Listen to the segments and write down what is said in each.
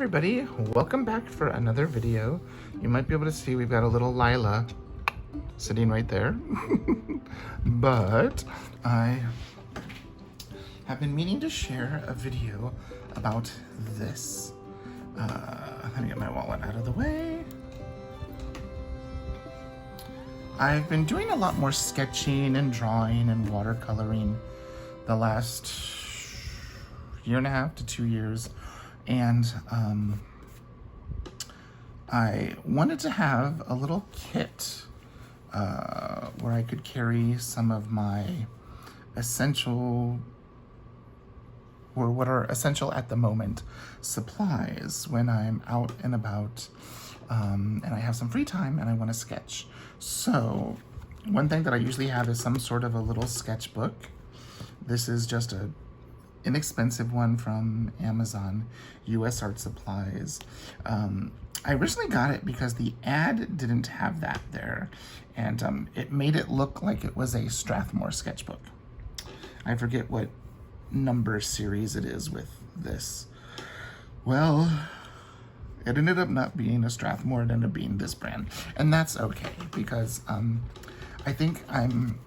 everybody, welcome back for another video. You might be able to see we've got a little Lila sitting right there. But I have been meaning to share a video about this. Let me get my wallet out of the way. I've been doing a lot more sketching and drawing and watercoloring the last year and a half to 2 years. And I wanted to have a little kit where I could carry some of my essential, or what are essential at the moment, supplies when I'm out and about and I have some free time and I want to sketch. So one thing that I usually have is some sort of a little sketchbook. This is just a inexpensive one from Amazon, US Art Supplies. I originally got it because the ad didn't have that there, and it made it look like it was a Strathmore sketchbook. I forget what number series it is with this. Well, it ended up not being a Strathmore, it ended up being this brand, and that's okay because I think I'm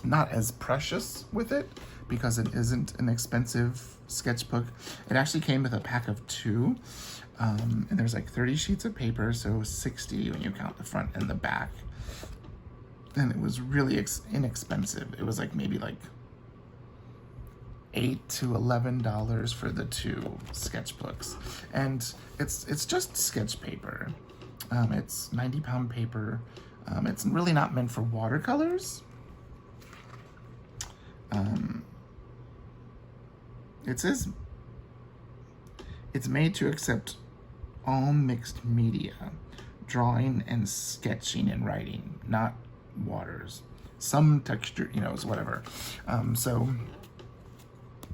not as precious with it because it isn't an expensive sketchbook. It actually came with a pack of 2, and there's like 30 sheets of paper, so 60 when you count the front and the back. And it was really inexpensive. It was like maybe like $8 to $11 for the 2 sketchbooks, and it's just sketch paper. It's 90-pound paper. It's really not meant for watercolors. It says it's made to accept all mixed media, drawing and sketching and writing, not waters. Some texture, is whatever. So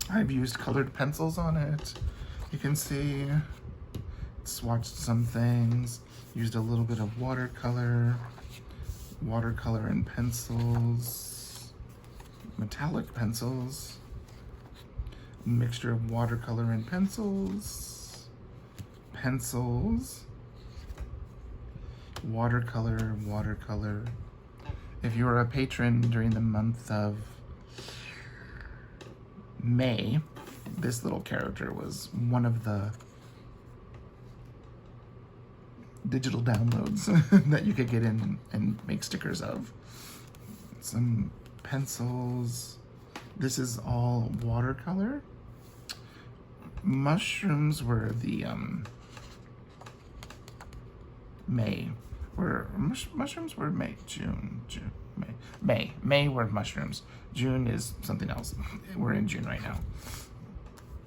I've used colored pencils on it. You can see, swatched some things, used a little bit of watercolor and pencils, metallic pencils, mixture of watercolor and pencils, watercolor. If you were a patron during the month of May, this little character was one of the digital downloads that you could get in and make stickers of. Some pencils. This is all watercolor. Mushrooms were the May were May were mushrooms. June is something else. We're in June right now.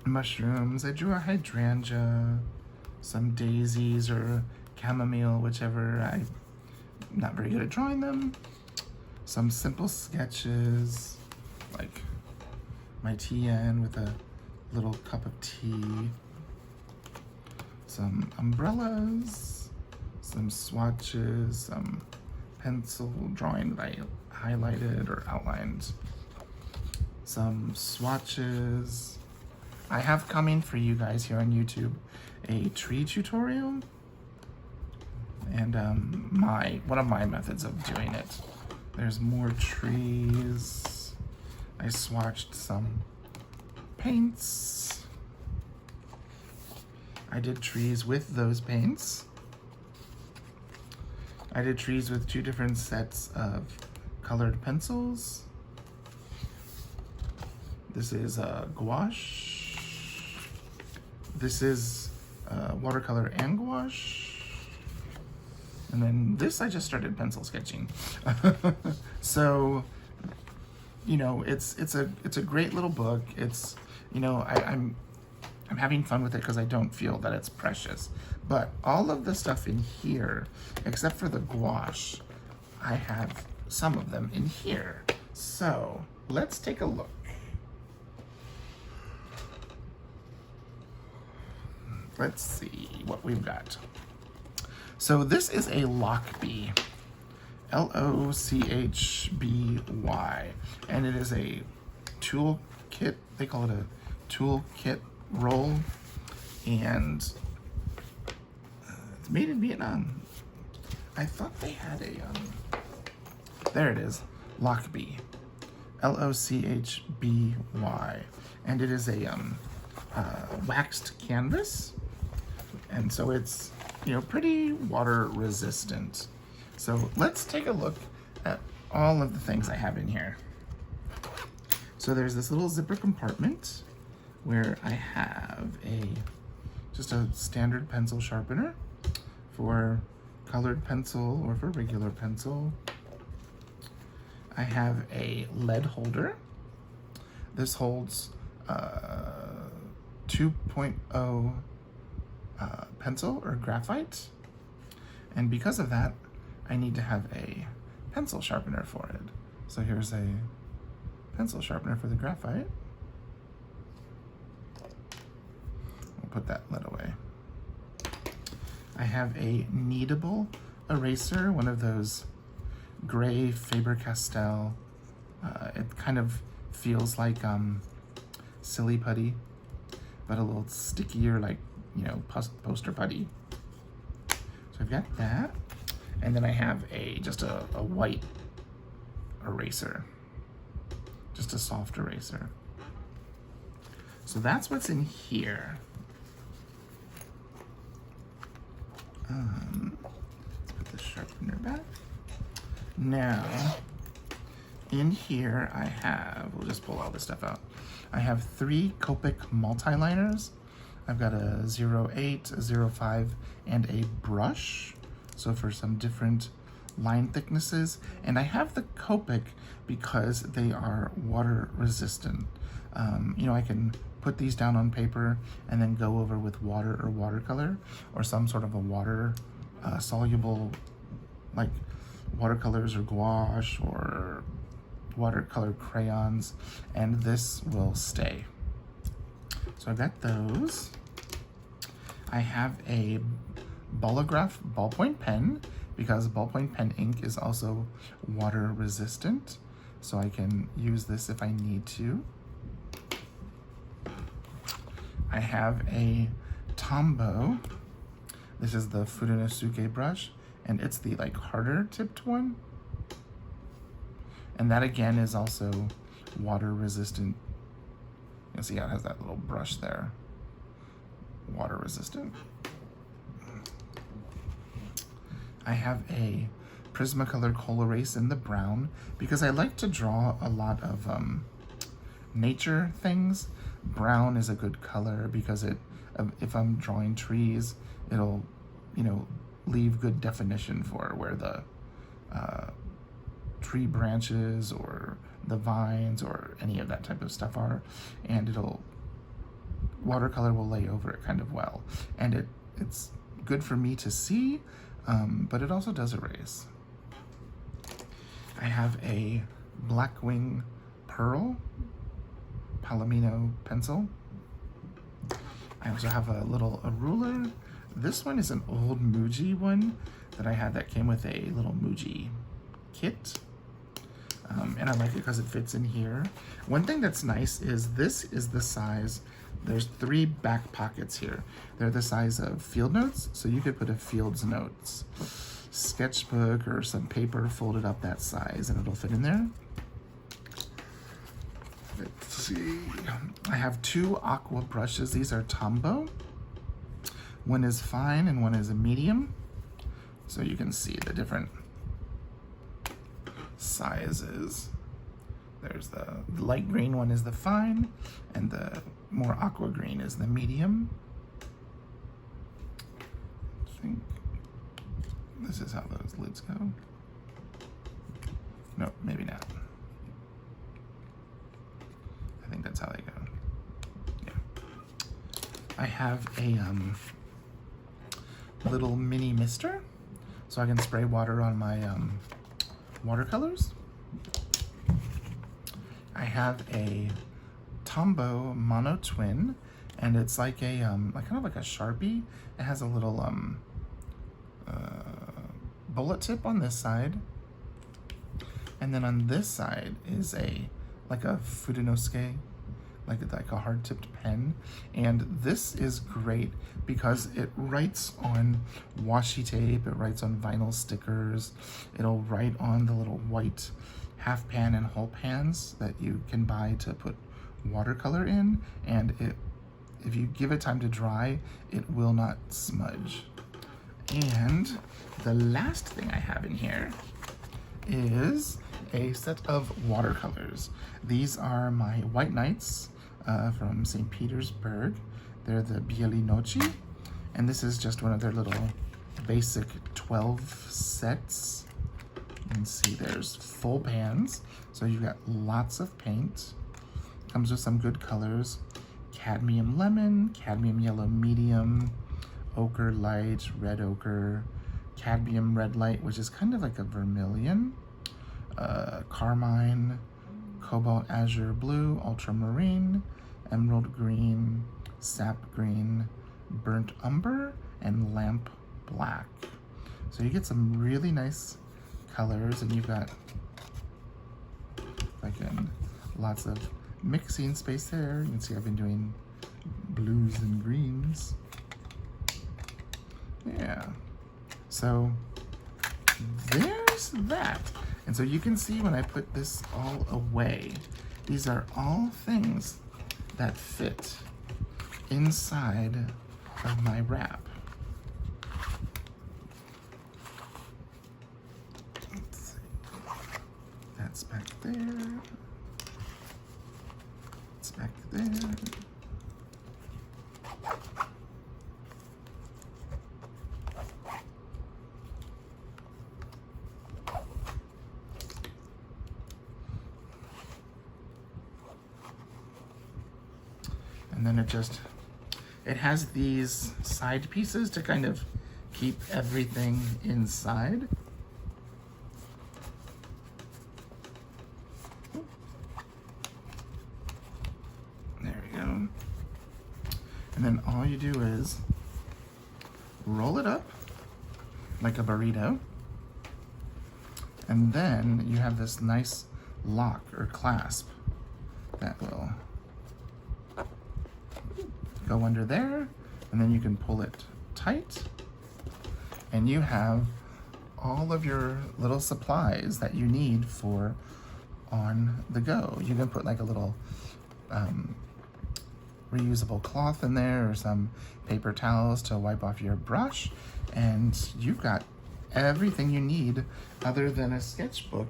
Mushrooms. I drew a hydrangea, some daisies or chamomile, whichever. I'm not very good at drawing them. Some simple sketches, like my TN with a little cup of tea, some umbrellas, some swatches, some pencil drawing that I highlighted or outlined, some swatches. I have coming for you guys here on YouTube a tree tutorial, and one of my methods of doing it. There's more trees. I swatched some paints. I did trees with those paints. I did trees with 2 different sets of colored pencils. This is gouache. This is watercolor and gouache. And then this, I just started pencil sketching. So, it's a great little book. It's, I'm having fun with it because I don't feel that it's precious. But all of the stuff in here, except for the gouache, I have some of them in here. So let's take a look. Let's see what we've got. So this is a Lochby, Lochby, and it is a tool kit. They call it a tool kit roll, and It's made in Vietnam. I thought they had a, there it is, Lochby. Lochby. And it is a waxed canvas. And so it's, you know, pretty water resistant. So let's take a look at all of the things I have in here. So there's this little zipper compartment where I have just a standard pencil sharpener for colored pencil or for regular pencil. I have a lead holder. This holds 2.0 pencil or graphite. And because of that, I need to have a pencil sharpener for it. So here's a pencil sharpener for the graphite. We'll put that lead away. I have a kneadable eraser, one of those gray Faber-Castell. It kind of feels like silly putty, but a little stickier, like, you know, poster putty. So I've got that. And then I have just a white eraser, just a soft eraser. So that's what's in here. Let's put the sharpener back. Now, in here I have, we'll just pull all this stuff out. I have 3 Copic multi-liners. I've got a 08, a 05, and a brush. So for some different line thicknesses. And I have the Copic because they are water resistant. You know, I can put these down on paper and then go over with water or watercolor or some sort of a water soluble, like watercolors or gouache or watercolor crayons, and this will stay. So I've got those. I have a Bolograph ballpoint pen because ballpoint pen ink is also water resistant, so I can use this if I need to. I have a Tombow. This is the Furunosuke brush, and it's the like harder tipped one. And that again is also water resistant. You'll see how it has that little brush there. Water resistant. I have a Prismacolor Kohl Erase in the brown because I like to draw a lot of nature things. Brown is a good color because if I'm drawing trees, it'll, you know, leave good definition for where the tree branches or the vines or any of that type of stuff are, and watercolor will lay over it kind of well. And it's good for me to see, but it also does erase. I have a Blackwing Pearl Palomino pencil. I also have a ruler. This one is an old Muji one that I had that came with a little Muji kit. And I like it because it fits in here. One thing that's nice is this is the size. There's 3 back pockets here. They're the size of field notes, so you could put a field's notes sketchbook or some paper folded up that size and it'll fit in there. Let's see. I have 2 aqua brushes. These are Tombow. One is fine and one is a medium. So you can see the different sizes. There's the light green one is the fine, and the more aqua green is the medium. I think this is how those lids go. No, maybe not. I think that's how they go. Yeah. I have a little mini mister, so I can spray water on my watercolors. I have a Tombow Mono Twin, and it's like a kind of like a Sharpie. It has a little bullet tip on this side, and then on this side is like a Furunosuke like a hard-tipped pen. And this is great because it writes on washi tape, it writes on vinyl stickers, it'll write on the little white half pan and whole pans that you can buy to put watercolor in, and if you give it time to dry, it will not smudge. And the last thing I have in here is a set of watercolors. These are my White Knights from St. Petersburg. They're the Bieli Noci, and this is just one of their little basic 12 sets. You can see there's full pans, so you've got lots of paint. Comes with some good colors: cadmium lemon, cadmium yellow medium, ochre light, red ochre, cadmium red light, which is kind of like a vermilion, carmine, cobalt azure blue, ultramarine, emerald green, sap green, burnt umber, and lamp black. So you get some really nice colors, and you've got, again, lots of mixing space there. You can see I've been doing blues and greens. Yeah, so there's that. And so you can see when I put this all away, these are all things that fit inside of my wrap. Let's see. That's back there. It's back there. And then it has these side pieces to kind of keep everything inside. There we go. And then all you do is roll it up like a burrito. And then you have this nice lock or clasp that will go under there, and then you can pull it tight, and you have all of your little supplies that you need for on the go. You can put like a little reusable cloth in there, or some paper towels to wipe off your brush, and you've got everything you need other than a sketchbook.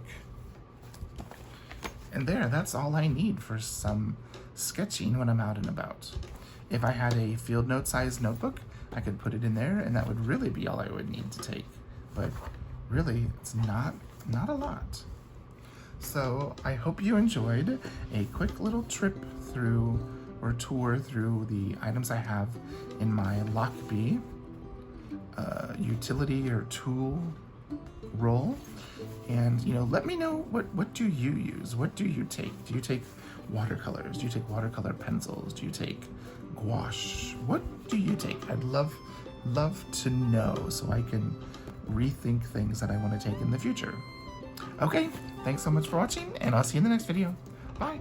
And that's all I need for some sketching when I'm out and about. If I had a field note sized notebook, I could put it in there, and that would really be all I would need to take. But really, it's not a lot. So I hope you enjoyed a quick little trip through, or tour through, the items I have in my Lochby utility or tool roll. And let me know, what do you use? What do you take? Do you take watercolors? Do you take watercolor pencils? Do you take gouache? What do you take? I'd love to know, so I can rethink things that I want to take in the future. Okay, thanks so much for watching, and I'll see you in the next video. Bye.